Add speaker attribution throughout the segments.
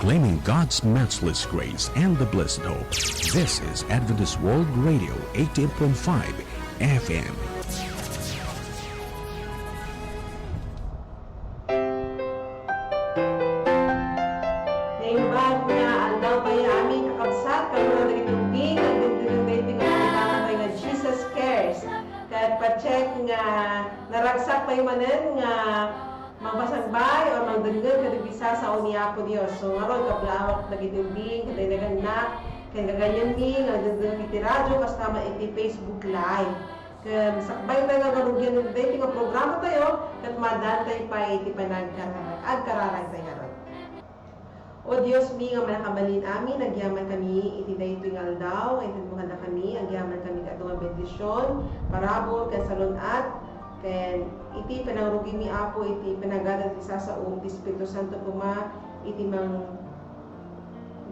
Speaker 1: proclaiming God's matchless grace and the blessed hope. This is Adventist World Radio 88.5 FM.
Speaker 2: Naimbat nga aldaw tayo aming kakabsat karon na nagitubing nagdindirin nga pagkakataon tayo nga Jesus Cares. Kahit pa-check nga naragsak tayo manen nga magbasagbay o magdenggan kadibisa sa uniya po Dios. So ngaron kablawak nagitubing katay naganak kay gaganyan mi nga nagdenggan iti radyo kasama iti Facebook Live. Kaya sakbay tayo nga garugyan ng dating nga programa tayo kat madan tayo pa iti panagkararag. Agkararag tayo ngaron. O Diyos mi nga malakabalin amin, nagyaman kami, iti dayto nga aldaw, iti mo na kami, agyaman kami katong bendisyon, parabol, kasalunat, ken iti panangrugi mi apo, iti panagadat isa sa ti Espiritu Santo kuma, iti mang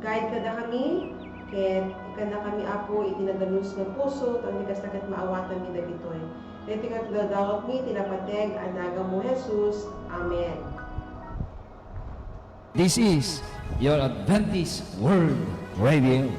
Speaker 2: guide kada kami, ken ikanda kami apo, iti nadalus nga puso, tang nikas nagat maawatan mi dagitoy. Dayto nga tudadawat mi, tinapateg, anaga mo Jesus. Amen.
Speaker 3: This is your Adventist World Radio.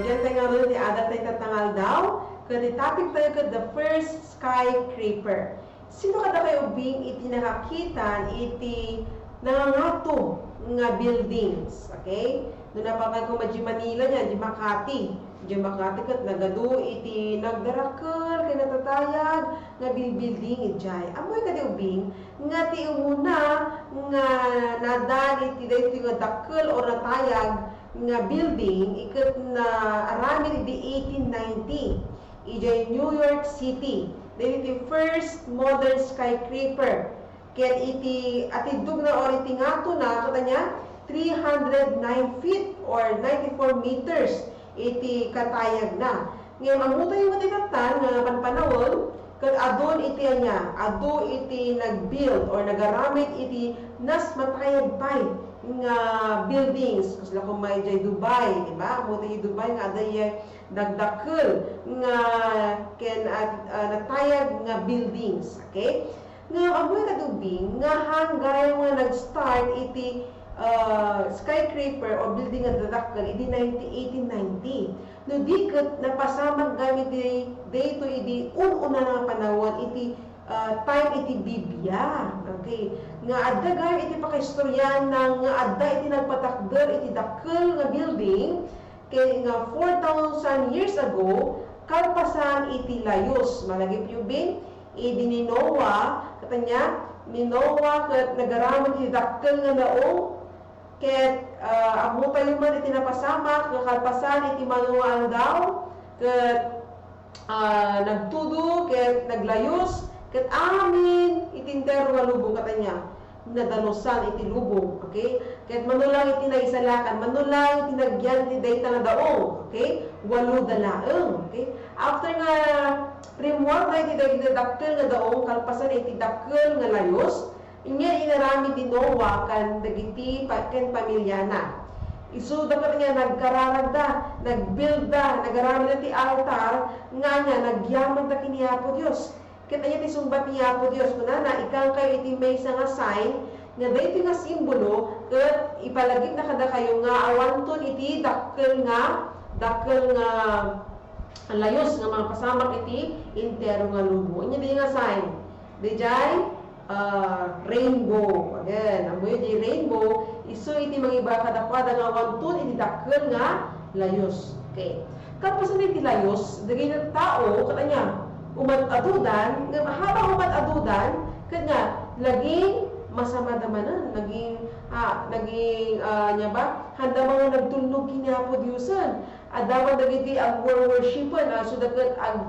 Speaker 2: Diyan tayo nga rin, adat tayo tatangal daw. Kasi topic tayo ka, the first skyscraper. Sino kada kayo bing iti nakakita, iti nangangato nga buildings. Okay? Doon napakay ko ma Manila niya, di Makati. Di Makati kat nagado, iti nagdarakal, kaya natatayag, nga building ijay. Amoy kada ubing, nga ti umuna, nga nadan, iti dahil nga dakal o natayag, nga building ikat na aramid di 1890 ijay New York City. Then iti first modern skyscraper ket iti atidug na or iti ngato na katanya 309 feet or 94 meters iti katayag na. Ngayon amutay mo iti katan nga panpanawon ket adon iti anya adu iti nagbuild or nagaramid iti nas matayag pay nga buildings kasi kung may jay Dubai, di ba? Muti Dubai nga aday nagdakkel nga ken natayag nga buildings, okay? Nga amoy kadubing nga hanggang nga nag-start iti skyscraper o building nga dadakkel iti 1890. No diket napasamag gamit dayto iti una nga panahon iti time iti Biblia. Okay. Nga adda gayam iti pakaistoryan ng nga adda iti nagpatakder iti dakkel nga building kay nga 4,000 years ago kalpasan iti layos. Malagip yung bing iti ni Noah katanya ni Noah ket nagaramid iti dakkel nga daong ket amutay man iti napasamak nga kalpasan iti manual daw ket nagtudo ket naglayos ket amin itintero nga lubong katanya nadalusan iti lubong, okay? Ket manulang iti naisalakan, manulang iti nagyan iti dayta nga daong, okay? 8 dalaeng, okay? After nga remote na iti dakkel nga daong kalpasan iti dakkel nga layos, inya inarami ti Noah kan dagiti ken pamilya na. Isuda ka nga nagkararag da, nagbuild da, nagarami na ti altar, nga nya nagyaman ta kini Apo Dios. Ket anya ti sumbat ni Apo Dios kunana ikang kayo iti may nga sign nga daytoy nga simbolo ket ipalagip na kada kayo nga awanton iti dakkel nga layos nga mga pasamak iti intero nga lubo. Anya di nga sign. Dijay rainbow. Again, amoy di rainbow iso iti mangiba kadakwada nga awanton iti dakkel nga layos. Okay. Kapos iti layos dagay nga tao katanya umat-adudan, nga habang umat-adudan, kanya, laging masama damanan, naging nya ba, handa mga nagtulnog kinapo Diyosan. Adaman dagiti ang worshipan, so dagat ag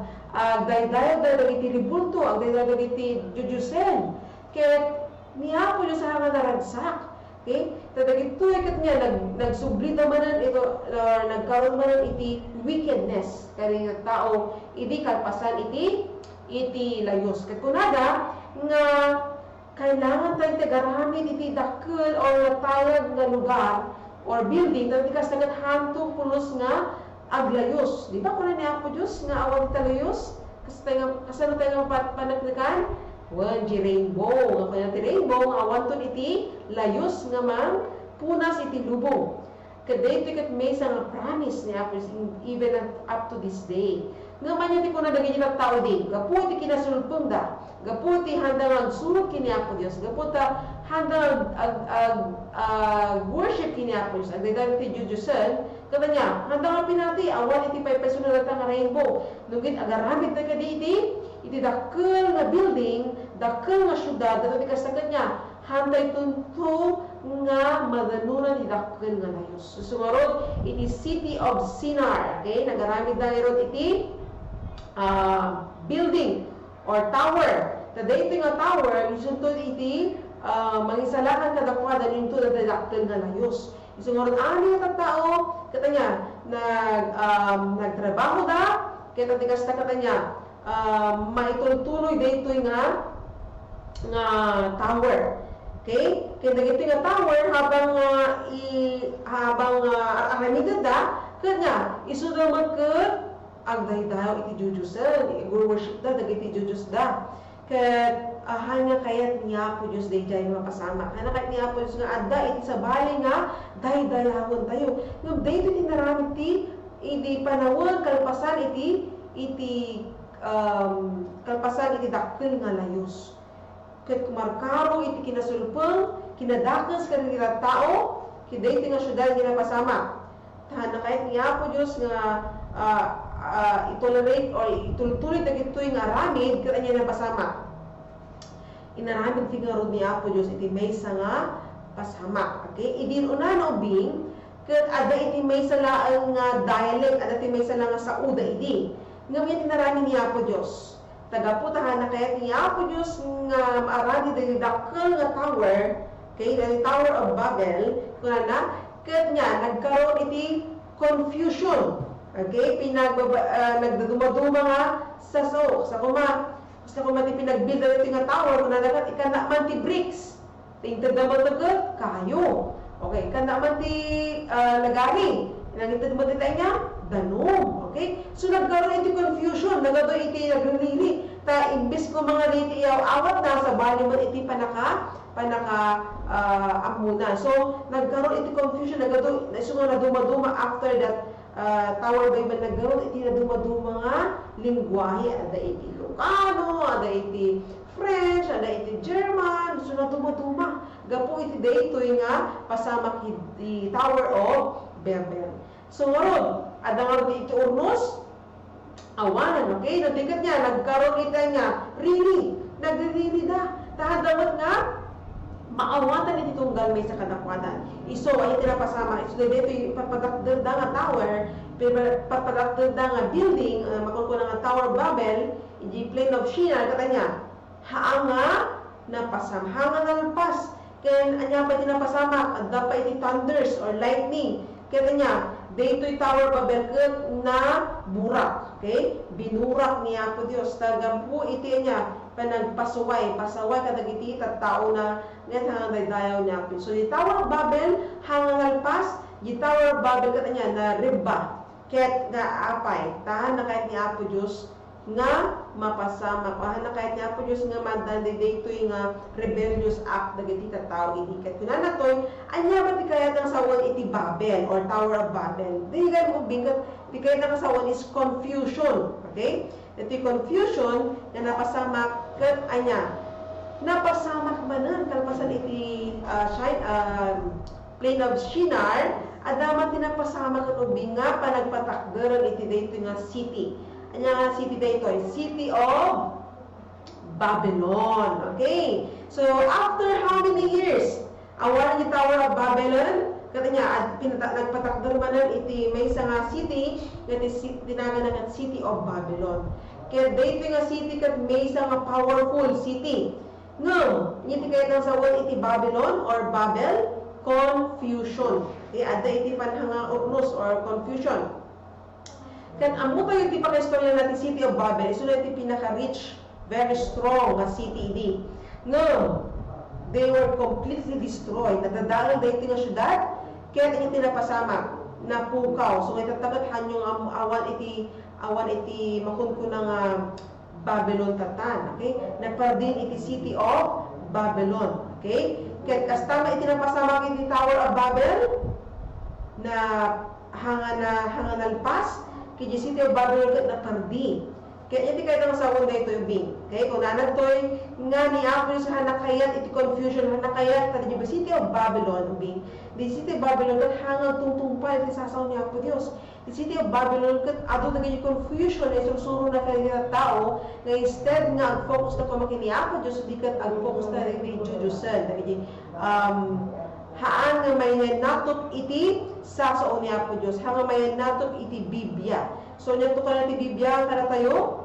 Speaker 2: daydayag dagiti ribulto, ag daydayag dagiti jujusen. Kaya niyapo Diyos sa nga naragsak, Okay? Tadagit ito ikat niya, nagsubli naman ito, nagkaroon man iti wickedness. Kaya nga tao, iti kalpasan iti layos. Kat kunada, nga kailangan tayo tagaramid iti dakkel o natayag nga lugar or building, dati ka sangat hanto pulos nga aglayos. Di ba kung ni Apo Diyos nga awag iti layos? Kasano tayo nga panagnakan? Wan, di rainbow. Nga kaya ti rainbow, nga awanton iti layos nga man punas iti lubong. Kaday ito kat may nga promise ni Apo even up to this day. Nga man yung ko na dagay ng tao din. Gapu iti kinasulpong da. Gapu iti handang agsulog kini Apo Diyos. Gapu ta handang worship kini Apo Diyos. Agdadan iti Jujusan. Kata niya, handang pinati. Awan iti paypasunod nga rainbow. Nungit agaramit na kadi iti dakkel nga building, dakkel nga syudad, dato ti kasagan niya, handay tunto nga madanunan iti dakkel nga layos. Susungarod, iti City of Sinar. Okay? Nagaramid na irod iti building or tower. Taday ito nga tower, isunto iti mangisalakan kadakwada ninto na dakkel nga layos. Isungarod, ani nga tao, kata niya, nagtrabaho da, kaya ti kasta kata niya, maitultuloy dito nga tower. Okay? Kaya dito nga tower habang aramidad da, kanya isunod man ke agdaydayo iti Jujusan, i-worship da dagiti Jujus da. Ket hanga kayat niya po Diyos dayjay mapasama. Hanga kayat niya po Diyos nga adda iti sabali nga daydayawon tayo. Ngem dayto ti naramid iti panawon kalpasan iti kalpasan iti dakkel nga layos. Ket kumarkaro iti kinasulpeng, kinadakas ka nila tao, kiday iti nga syudad ginapasama. Tahan na kahit niya po Diyos nga itolerate or itultuloy dagitoy nga aramid, kaya niya napasama. Inaramid ti nga rod niya po Diyos iti maysa nga pasama. Okay? Idin una no bing, ket ada iti maysa laang nga dialect, ada iti maysa lang nga sauda idi. Ngayon inaramid niya po Diyos. Tagaputahan na kaya niya po Diyos nga maarami dahil dakkel nga tower, okay, dahil Tower of Babel, kuna na, kaya niya, nagkaroon iti confusion, okay, nagdaduma-duma nga sa kuma ti pinagbuild na iti nga tower, kuna na kat, ikan na man ti bricks, tingtad naman tagat, kayo, okay, ikan na man ti lagari, nangitad mo ti tayo niya, danom, okay? So nagkaroon iti confusion, nagado iti nagrili. Ta imbis ko mga riti awat na sa bali man iti panaka amuna. So nagkaroon iti confusion, nagado isunga na dumaduma after that tower by man nagkaroon iti na dumaduma nga lingwahe, ada iti Ilocano, ada iti French, ada iti German, so na dumaduma. Gapo iti daytoy nga pasamak iti Tower of Babel. So ngayon, adang iti urnos, awanan, okay? Natikat niya, nagkaroon ita niya, nagre-really da. Tahadawat nga, maawatan iti tunggal may sa kadakwadan. Iso, ay tinapasama, iso dito yung papadakdagda nga tower, papadakdagda nga building, makulkunan nga Tower Babel, iti plain of Shinar, kata niya, haanga napasama, haanga nalpas, kaya anya pa tinapasama, adda pa iti thunders or lightning, kaya niya, daytoy Tower Babel na burak, okay? Binurak niya po Diyos. Tagampu iti niya, panagpasuway, pasaway kadagiti tattao na ngayon hangang daydayaw niya po. So, di Tower Babel, hangang alpas, di Tower Babel kata niya na riba, ket nga apay, tahan na kahit niya po Diyos, nga mapasama, tahan na kahit niya po Diyos nga mandanday daytoy nga rebellious act dagiti tattao idikat. Kuna na toy, anya ba ti kayat ng sawan iti Babel or Tower of Babel? Di gan mo bingat, ti kayat ng sawan is confusion. Okay? Iti confusion nga napasamak ket anya. Napasamak manan kalpasan iti plain of Shinar, adaman tinapasamak ket ubing nga panagpatakderan iti daytoy nga city. Anya nga city daytoy, City of Babylon. Okay? So, after how many years? Awan ni Tower of Babylon, kata niya, nagpatakdar manan iti may nga city, iti tinagan nga City of Babylon. Kaya dito nga city kat may nga powerful city. Ngam, iti kaya ng sawan iti Babylon or Babel, confusion. Ada iti panhanga urnos or confusion. Kan amo tayo iti pakistorya natin City of Babel, iso na iti pinaka-rich, very strong nga city idi. No, they were completely destroyed. Nadadalan da iti nga syudad, kaya iti napasama na pukaw. So itatagat hanyong awan iti makunkuna nga Babylon tatan. Okay? Nagpardin iti City of Babylon. Okay? Kaya kastama iti napasama iti Tower of Babel na hanga nalpas, kaya City of Babylon kat napardi. Kaya iti kayo ng sawon da ito yung bing. Okay? Kung nanagtoy nga ni Apple sa hanakayat, iti confusion, hanakayat, tadi yung City of Babylon, bing. Di City of Babylon kat hangang tungtungpal, iti sasaw ni Apo Diyos. Di City of Babylon kat ato na yung confusion, ay susuro na kayo ng tao, na instead nga ang-focus na pamakin ni Apo Diyos, di kat ang-focus na rin yung Jujusan. Haan nga may natop iti sasaw ni Apo Diyos, haan nga may natop iti Biblia. So, nyan to ka na iti Biblia, kada tayo,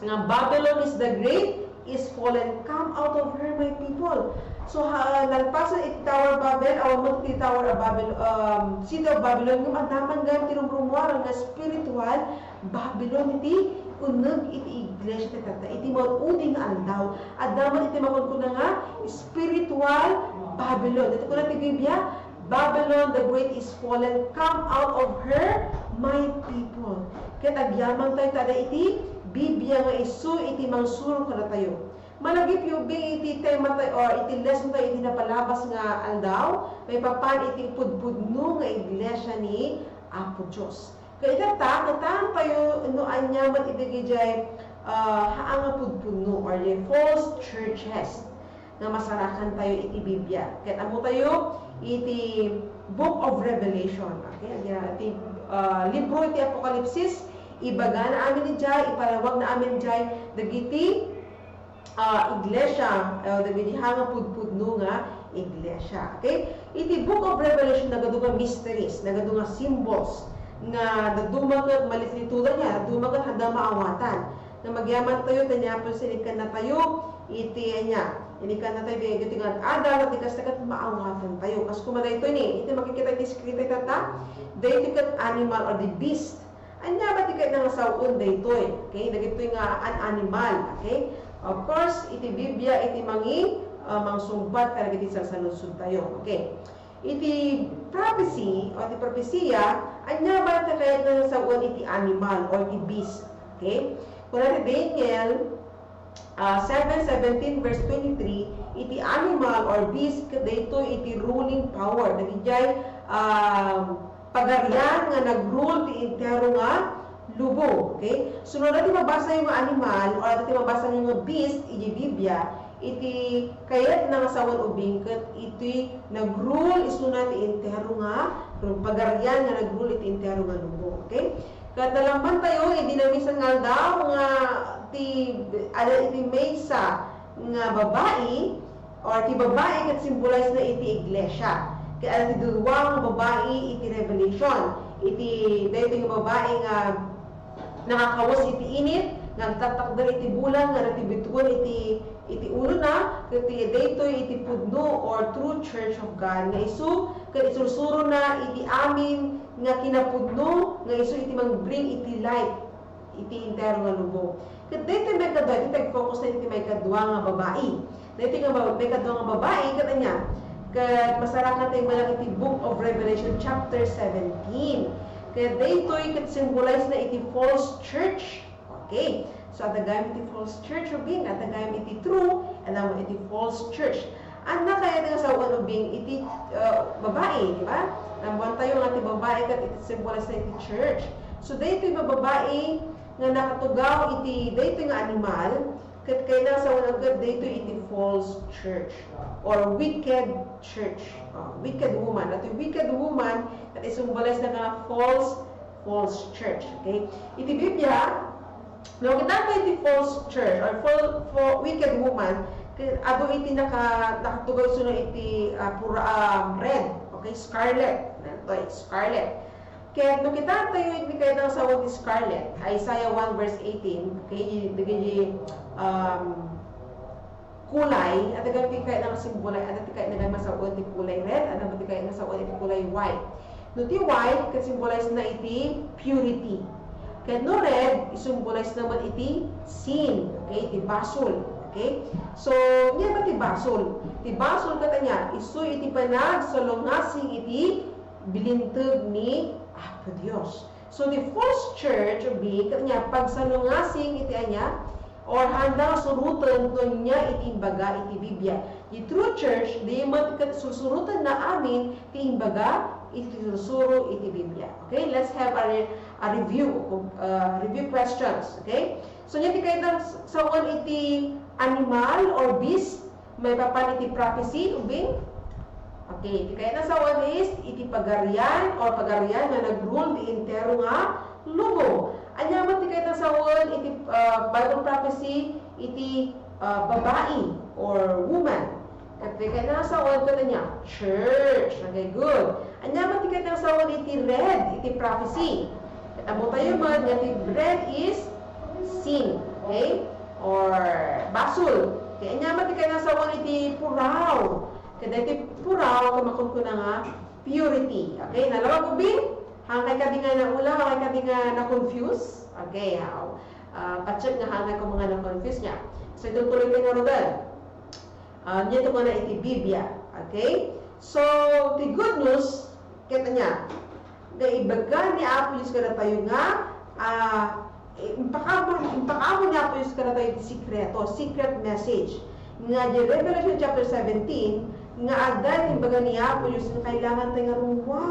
Speaker 2: nga Babylon is the great, is fallen, come out of her, my people. So, nalpasan iti Tower of Babel, awan mo iti Tower of Babel, City of Babylon, yung adaman nga tinumrumuar, nga spiritual, Babylon iti, unag iti iglesia iti tata, iti mauding andaw, adaman iti makunkuna nga, spiritual Babylon. Ito ko na iti Biblia, Babylon the great is fallen, come out of her, my people. Kaya tagyaman tayo tada iti Biblia nga isu iti mangsuro ka na tayo. Malagip yung iti tema tayo or iti lesson tayo iti napalabas nga aldaw, may papan iti pudpudno nga iglesia ni Apo Diyos. Kaya itataan tayo anyaman iti gijay haang nga pudpudno or the false churches nga masarakan tayo iti Biblia. Kaya amo tayo iti Book of Revelation. Okay? Iti libro iti Apokalipsis, ibaga na amin ni Jai, ipalawag na amin Jai, dagiti iglesia, dagiti hanga pudpudno nga iglesia. Okay? Iti Book of Revelation, nagadunga mysteries, nagadunga symbols, nga nadumagat malitlitudan niya, nadumagat handa maawatan. Na magyaman tayo, tanyapon sinikan na tayo, iti niya, inikan na tayo, iti nga adal, iti kastagat maawatan tayo. Kas kumaday ito ni, iti makikita iti skrita itata, day iti kat animal or the beast. Anya ba iti kat nga sawon day ito eh. Okay? Dagito nga an animal. Okay? Of course, iti Biblia, iti mangi, mangsumbat, kaya iti sasalusod tayo. Okay? Iti prophecy, o iti propesya, anya ba iti kaya nga sawon iti animal or iti beast. Okay? Kung natin Daniel 7:17 verse 23, iti animal or beast dito iti ruling power. Nagijay pagarian nga nag-rule ti entero nga lubo. Okay? So natin mabasa yung animal or natin mabasa yung beast iti Biblia, iti kayat nga sawan ubing ket iti nag-rule isu na ti entero nga pagarian nga nag-rule iti entero nga lubo. Okay? Katalamban tayo, idinamisan nga daw nga iti mesa nga babae or ti babae kat symbolize na iti iglesia. Kaya iti duwang babae iti Revelation. Dito yung babae nga nakakawas iti init, nga tatakdal iti bulan, nga natibituan iti ulo na, kati dito iti pudno or true church of God. Nga isu, kat isursuro na iti amin nga kinapudno, nga isu iti mang-bring iti light, iti entero nga lubo. Kat dito may kadwa, iti tag-focus na iti may kadwa nga babae. Dito nga may kadwa nga babae, kat anya, kat masarakan tayo malang iti Book of Revelation chapter 17. Kaya dito kat symbolize na iti false church. Okay, so at the gamit iti false church ubing, at the gamit iti true, alam mo iti false church. Anak kaya nga sa ubing iti babae, di ba? Namuan tayo nga iti babae kat iti symbolize na iti church. So dito yung babae nga nakatugaw iti dito nga animal, kat kaya na sa unang kat dito iti false church or wicked church. Wicked woman. At yung wicked woman kat isymbolize na nga false church. Okay? Iti Biblia, no, kita pa iti false church or wicked woman, ado iti nakatugaw sino iti red, okay, scarlet. Scarlet. Kaya no kita tayo iti kaya ng sawag ni scarlet, Isaiah 1 verse 18, okay, kulay, at kay na simbolay, at kay na masawon ti kulay red, at kay na masawon ti kulay white. No ti white, symbolize na iti purity. Kaya no red, symbolize naman iti sin, okay, ti basol. Okay? So, niya ba ti basol? Ti basol kata niya, isu iti panag sa lungasing iti bilintag ni Apo Dios. So, the false church, kata niya, pag sa lungasing iti anya, or handang surutan to niya iti imbaga iti Biblia. The true church, di man susurutan na amin iti imbaga iti susuro iti Biblia. Okay? Let's have a review questions. Okay? So, niya ti kayo sa iti animal or beast, may papan iti prophecy, ubing? Okay, iti kayo na sa is iti pagarian or pagarian na nag-rule di intero nga lubo. Anya man ti kayo na sa iti Bible prophecy, iti babae or woman. At ti kayo na sa kata niya, church. Okay, good. Anya man ti kayo na sa iti red, iti prophecy. At amo tayo man, iti red is sin. Okay? Or basol. Kaya nyaman di kayo nasa iti puraw. Kaya iti puraw, kamakon ko na nga, purity. Okay, nalawa ko bin? Hangay ka di nga na ula, hangay ka di nga na-confuse. Okay, pa-check nga hangay ko mga na-confuse niya. So, ito tuloy kayo nga rugal. Nito ko na iti Biblia. Okay? So, the good news, kita niya, na ibaga ni Apo Diyos ka na tayo nga, impakamo niya po yung karata yung secret message. Nga di Revelation chapter 17, nga agad imbaga niya po yung kailangan tayo nga ruwa.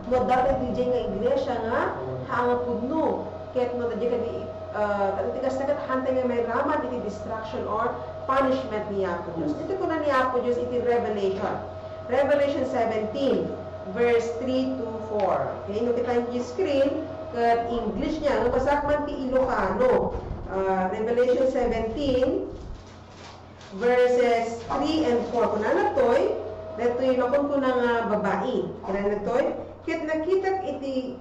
Speaker 2: Nga dati di nga iglesia nga, hanga pudno. Kahit nga di ka di, tigas na hantay nga may raman, iti destruction or punishment niya po Diyos. Ito ko na niya po Diyos, iti Revelation. Revelation 17, verse 3 to 4. Okay, no kita yung screen, kat English niya, no, basak man ti Ilocano. Revelation 17, verses 3 and 4. Kung nanatoy, dato'y makon ko ng babae. Kung nanatoy, kit nakita iti,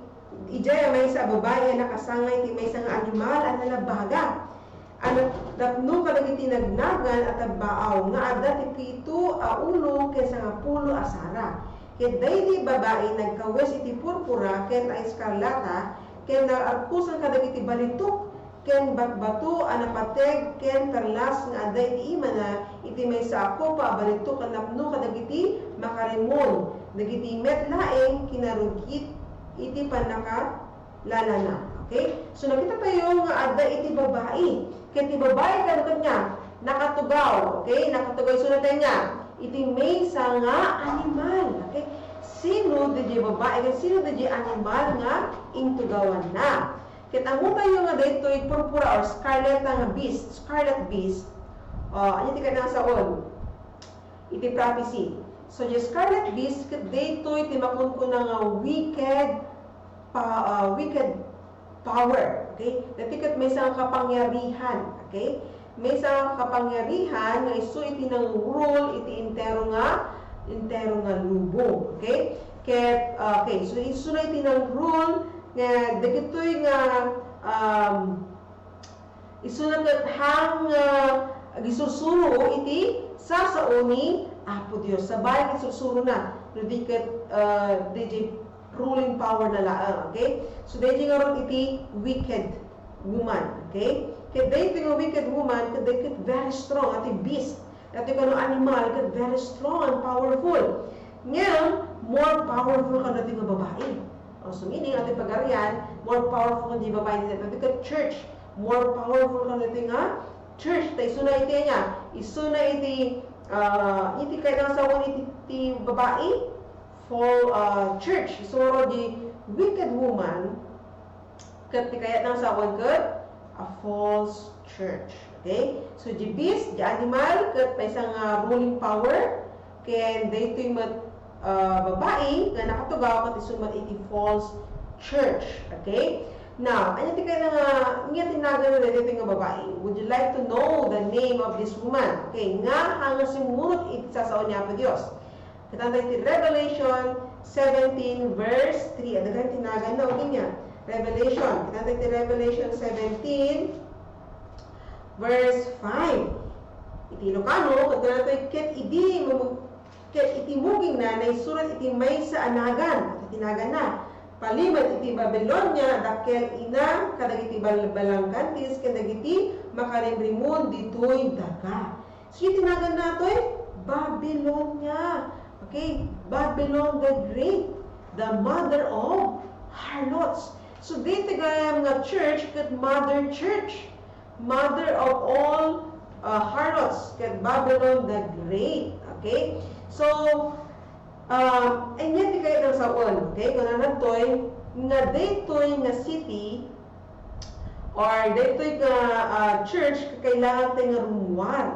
Speaker 2: ijaya may sa babae, nakasangay iti may isang animal at nalabaga. Ano, tapno kadag iti nagnagan at baaw, nga adat iti ito, ulo, kesa nga pulo asara. Ket daydi babae nagkawes iti purpura ken ay eskarlata ken naarkusan kadag iti balitok ken batbato anapateg ken perlas nga aday iti imana iti maysa ako pa balitok ken napno kadag iti makarimon dagiti metlaeng kinarugit iti panaka lalana. Okay? So nakita tayo nga aday iti babae. Ket iti babae kadagit niya nakatugaw. Okay? Nakatugaw sunod niya. Iti may sa nga animal. Okay? Sino di babae, sino di animal nga intugawan na. Kita mo tayo nga dito purpura or scarlet nga beast. Scarlet beast. Ano tika na sa on? Iti prophecy. So, yung scarlet beast, dito iti makon ko na nga wicked power. Okay? Dati kat may isang kapangyarihan. Okay? May isang kapangyarihan nga isu iti nang rule iti intero nga lubo. Okay? Okay, so isu na iti nang rule nga dagitoy nga isu na kat hang gisusuro iti sasaoni Apo Dios. Sabay gisusuro na no di kat DJ ruling power na laang. Okay? So DJ nga ron iti wicked woman. Okay? Kaya dahil nga wicked woman, kaya very strong, at beast, at yung animal, kaya very strong and powerful. Ngayon, more powerful ka natin nga babae. So meaning, ating pag-arian, more powerful ka natin babae natin. At yung church, more powerful ka natin nga church. Tayo iso na iti niya. Iso na iti, iti kaya nga sa iti babae, for church. So, di wicked woman, kaya nga sa a false church. Okay? So, the beast, the animal, kat pa isang ruling power, ken dito yung babae, nga nakatugaw, kat isumat iti false church. Okay? Now, ano ti kaya nga, nga tinagan na dito yung babae? Would you like to know the name of this woman? Okay, nga hanga simunot iti sasaon niya po Diyos. Katanda iti Revelation 17 verse 3. Ano kaya tinagan na, okay niya? Revelation. Kita iti Revelation 17 verse 5. iti Ilocano ket kunana toy ket iti muging na naisurat iti may sa anagan iti tinagan na palimat iti Babilonia dakkel ina kadagiti balangkantis kadagiti makarimrimon ditoy daga. So tinagan natoy Babilonia. Okay, Babylon the Great, the mother of harlots. So dito gayam nga church ket mother church, mother of all harlots ket Babylon the Great. Okay, so and yet kayo ng saon, okay? Kung nanatoy, nga daytoy nga city, or daytoy nga church, kailangan tayo nga rumuan.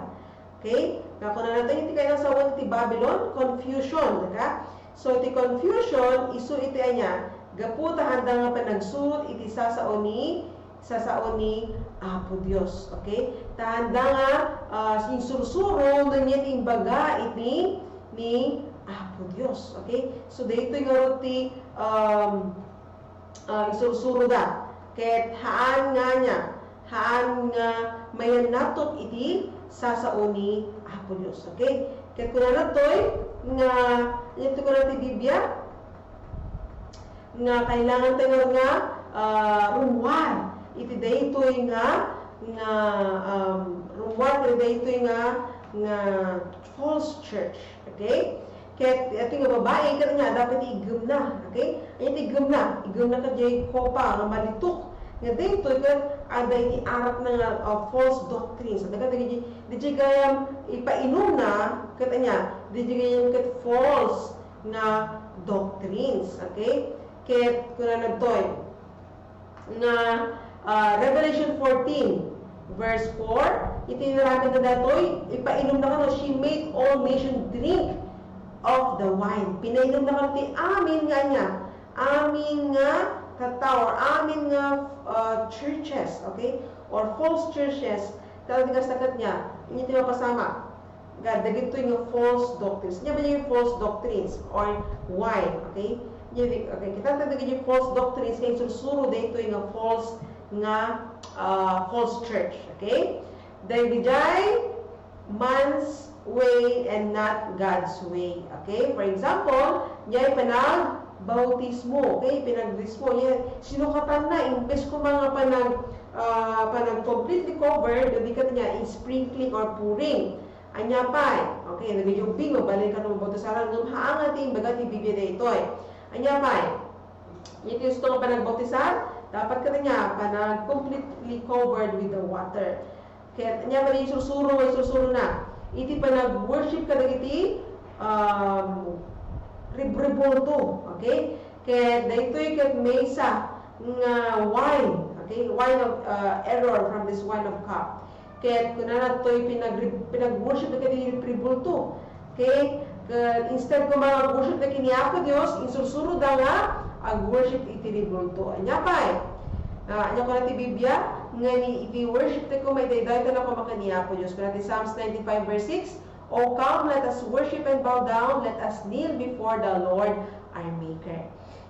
Speaker 2: Okay? Kung nanatoy, hindi kayo ng saon, iti Babylon, confusion, diba? So, iti confusion, isu iti anya, gaputa handa nga panagsurot, iti sasaon ni Apo Dios. Okay? Tahanda nga, sinsursuro, nangyat imbaga, iti ni Apo Dios. Okay? So, dito yung ruti isursuro da. Ket haan nga mayan natot iti sasaoni Apo Dios. Okay? Ket kuna natoy nga ito ko na ti Biblia nga kailangan tayo nga rumuan iti daytoy nga rumuan iti daytoy nga false church. Okay? Kaya ito nga babae, kaya nga dapat igam na. Okay? Ay igam na ka jay kopa, nga malitok. Nga dito, ada iarap na nga false doctrines. Daga di gayam ipainom na, kaya nga, di gayam kat false nga doctrines. Okay? Kaya kuna nagtoy, nga Revelation 14, verse 4, itinaragan na datoy, ipainom na ka no, she made all nation drink of the wine. Pinainom na kanti amin nga niya. Amin nga kataw, or amin nga churches, okay? Or false churches. Talagang kasagat niya. Hindi ito mapasama. Dagito yung false doctrines. Niya ba yung false doctrines? Or wine, okay? Okay, kita talagang yung false doctrines kaya susuro dito yung false church, okay? Dahil man's way and not God's way. Okay? For example, niya panag-bautismo. Okay? Pinag-bautismo. Sinukatan na. Imbes ko mga panag-completely covered, hindi ka niya sprinkling or pouring. Anya pa. Okay? Nag-yubing. Mabalik ka ng bautisaran. Ngumhaangat yung bagat ibibigay na ito. Anya pa. Ito yung gusto nga panag-bautisan. Dapat ka niya panag-completely covered with the water. Kaya niya pa rin susuro na. Iti pa nag-worship ka dagiti ribolto, okay? Kaya daytoy ket maysa nga wine, okay? Wine of error from this wine of cup. Kaya kunana toy pinag-worship ka dagiti ribolto, okay? Instead ko mag-worship na kiniapo Dios, insursuro da nga ag-worship iti ribolto. Anya pa anya ko na ti Biblia, nga iti worship te ko may dayday na ko makaniya po Diyos. Kung natin Psalms 95 verse 6, O come, let us worship and bow down, let us kneel before the Lord our Maker.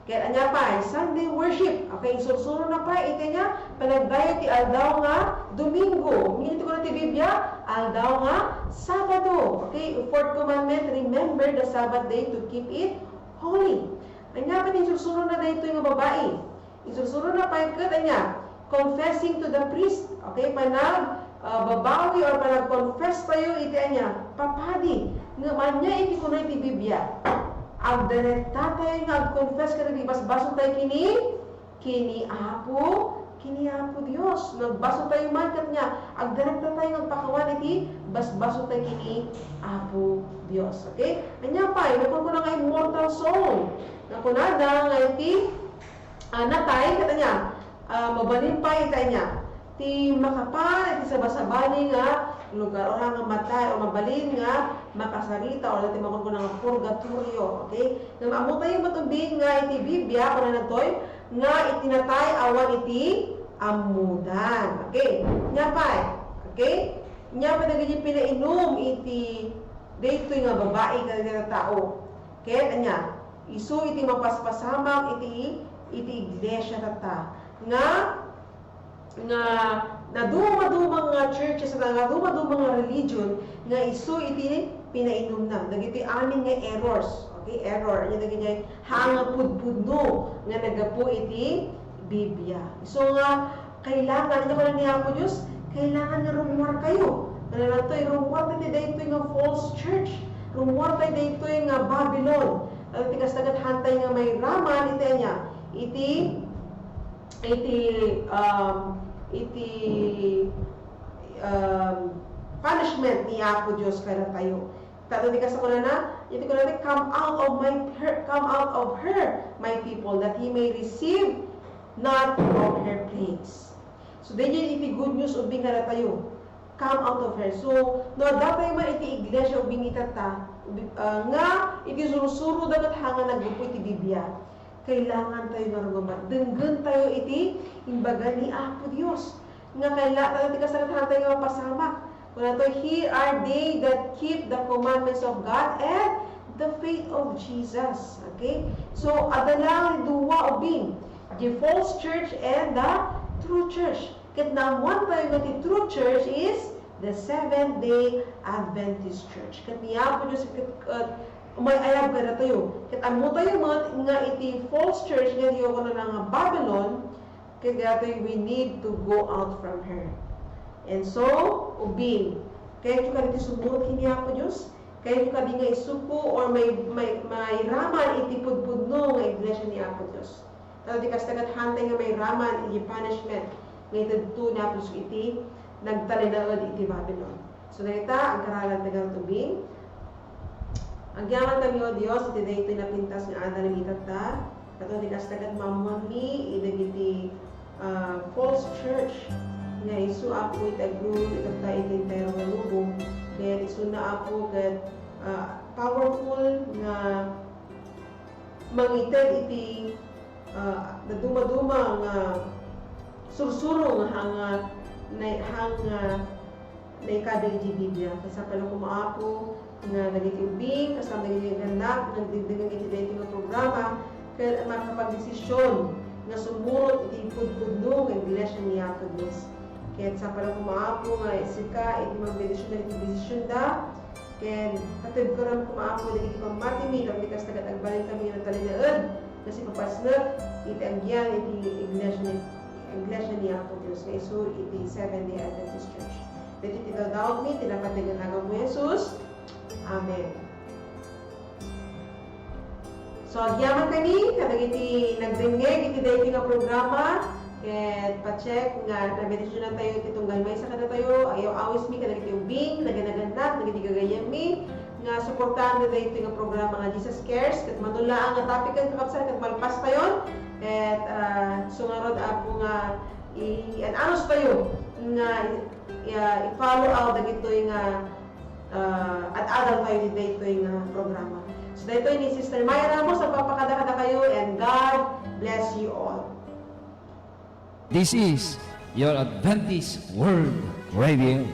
Speaker 2: Kaya anya pa, Sunday worship. Okay, sursuro na pa, ito niya, panagdayo ti aldaw nga Domingo. Minito ko na ti Biblia, aldaw nga Sabado. Okay, fourth commandment, remember the Sabbath day to keep it holy. Anya pa din sursuro na dito yung babae. Isusuro na pa yung anya, confessing to the priest. Okay, babawi or panag-confess tayo iti anya, papadi. Nga man niya iti kunay iti Biblia. Agdareta tayo nga ag-confess ka na basbaso tayo kini Apo Dios. Nagbaso tayo man kat niya. Agdareta tayo nagpakawan iti basbaso tayo kini Apo Dios. Okay? Anya pa, nakon ko na nga immortal soul. Nakunada nga iti natay katanya mabalin pa itanya ti makapal ti sabasabali nga lugar ora nga matay o mabalin nga makasarita o ti makon ko nga purgatorio. Okay, nga maamutay yung matubig nga iti Biblia kuno natoy nga itinatay awan iti amudan. Okay, nya pa. Okay, nya pa nagiji pinainom iti dayto nga babae nga tao. Okay, anya isu iti mapaspasamak iti iglesia tata nga nga naduma-dumang nga churches at naduma-dumang nga religion nga isu iti pinainom na. Dagiti amin nga errors. Okay, error. Ano dagiti hanga pudpudno nga nagapu iti Biblia. So nga kailangan ito ni Apo Diyos, kailangan nga rumor kayo. Ano na ito, rumor tayo dito nga false church. Rumor tayo dito nga Babylon. At tikas tagat hantay nga may raman iti niya. Iti punishment ni Apo Diyos kaya tayo. Tato di kasi ko na, iti ko na, come out of her, my people, that he may receive not of her plagues. So, then yun iti good news ubing na tayo. Come out of her. So, no, datay man iti iglesia ubing itata, nga iti surusuro dapat hanga nagbupo iti Biblia. Kailangan tayo narugamat. Denggan tayo iti imbaga ni Apo Diyos. Nga kailangan tayo kasagatan tayo nga pasamak. Kung ito, here are they that keep the commandments of God and the faith of Jesus. Okay? So, adalang duwa ubing. The false church and the true church. Kat namuan tayo nga the true church is the Seventh-day Adventist Church. Kat niya po Diyos, may ayab ka na tayo. Kat amo tayo nga iti false church nga diyo ko na nga Babylon, kaya tayo we need to go out from her. And so, ubing. Kaya ito ka dito sumunod kiniya po Diyos. Kaya ito ka di nga isuko or may raman iti pudpudno nga iglesia ni Apo Diyos. Tao di kastagat hantay nga may raman iti punishment. Ngayon ito na po iti nagtalinawad iti Babylon. So dahita, ang karalan tagang tubing. Ang yaman kami o Diyos, iti dahito napintas nga ada namitat ta. Kato di kastagat mamuan mi, iti false church. Nga isu apo itagro, itagta iti tero nga lubong. Kaya isu na apo kat powerful nga mangited iti naduma-duma nga sursuro nga hanga naikabig iti Biblia. Kasi pala kumaapo nga nagiti ubing, kasama nagiti gandak, nagdigdigan iti dito nga programa, kaya makapag-desisyon nga sumurot iti pudpudno nga iglesia ni Apo Diyos. Kaya sa pala kumaapo nga isika, iti mag-desisyon na iti desisyon da, kaya katib ko rin kumaapo na iti pamatimi, kami kas tagat-agbalin kami ng talinaad, kasi papasnag, iti agyan, iti iglesia ni Apo Diyos. Nga iso, iti Seventh-day Adventist Church. Dito tinadawag mi, tinapatigan agaw mo Jesus. Amen. So, agyaman kami, kadag iti nagdingeg, iti dahi nga programa, ket pa-check nga nabedisyon na tayo iti tunggal may sa kada tayo, ayaw awis mi, kadag iti ubing, naganaganap, nagiti gagayam mi, nga suportahan na dahi nga programa nga Jesus Cares, ket manulaan nga topic ang kakapsan, ket malpas pa yun, ket sungarod apo nga i-anos tayo, nga i-follow out dagito nga at adal tayo dito yung programa. So dito ni Sister Maya Ramos, papakadakada kayo, and God bless you all.
Speaker 3: This is your Adventist World Radio.